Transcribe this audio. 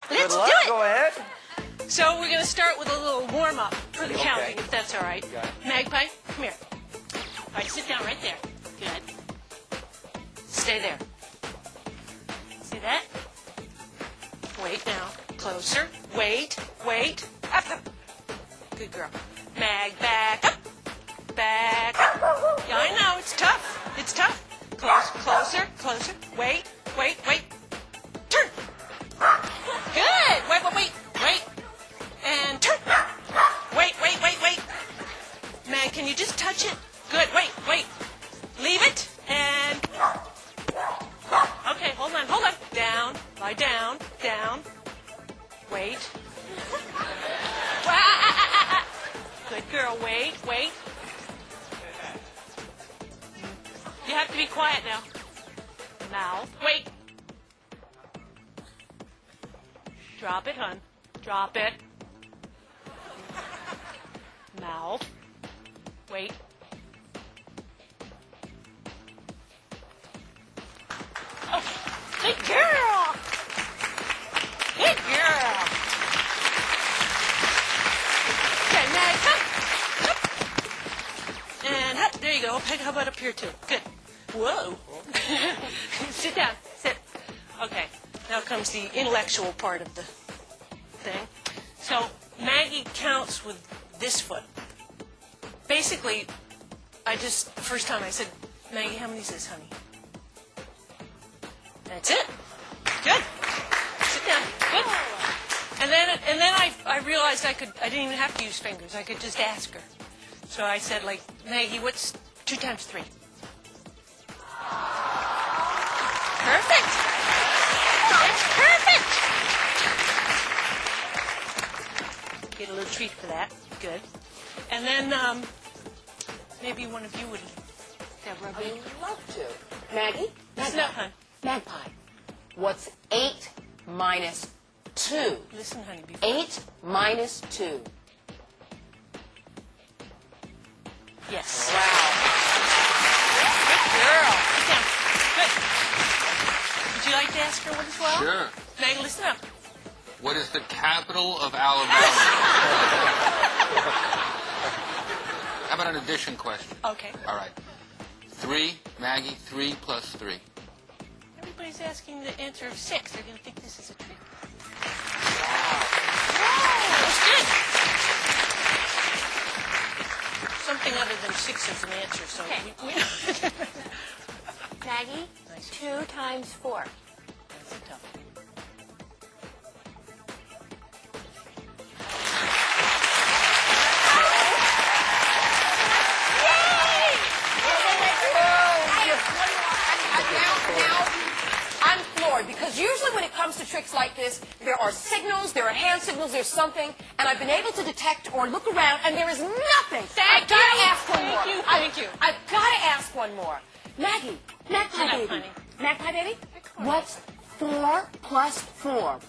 Let's do it. Go ahead. So we're going to start with a little warm-up for the counting, if that's all right. Got it. Magpie, come here. All right, sit down right there. Good. Stay there. See that? Wait now. Closer. Wait. Wait. Up, up. Good girl. Mag, back up. Back up. Yeah, I know. It's tough. It's tough. Closer. Closer. Wait. Wait. Wait. Turn. Good. Wait, wait, wait. Wait. And turn. Wait, wait, wait, wait. Mag, can you just touch it? Good. Wait, wait. Leave it. And... Okay, hold on, hold on. Down. Lie down. Down. Wait. Good girl. Wait, wait. You have to be quiet now. Mouth. Wait. Drop it, hon. Drop it. Mouth. Wait. Oh, good girl. Good girl. Okay, Mag, up. And up. There you go. Peg, how about up here, too? Good. Whoa. Sit down. Sit. Okay. Now comes the intellectual part of the thing. So Maggie counts with this foot. Basically, the first time I said, Maggie, how many is this, honey? That's it. Good. Sit down. Good. And then I realized I didn't even have to use fingers. I could just ask her. So I said, like, Maggie, what's 2 times 3? Perfect. It's perfect. Get a little treat for that. Good. And then maybe one of you would, Deborah. I would love to. Maggie? Listen up, hon. Magpie. What's 8 minus 2? Listen, honey. 8 minus 2. Yes. Wow. Good girl. Sit down. Good. Would you like to ask her one as well? Sure. Maggie, listen up. What is the capital of Alabama? How about an addition question? Okay. All right. 3, Maggie, 3 plus 3. Everybody's asking the answer of 6. They're going to think this is a trick. Wow. That's good. Something other than 6 is an answer, so Okay. Maggie, Nice. 2 times 4. That's a tough one. I'm floored because usually when it comes to tricks like this, there are signals, there are hand signals, there's something, and I've been able to detect or look around, and there is nothing. I've got to ask one more. Thank you. I've got to ask one more. Maggie, Magpie Sit up, baby. honey. Magpie baby, what's 4 plus 4?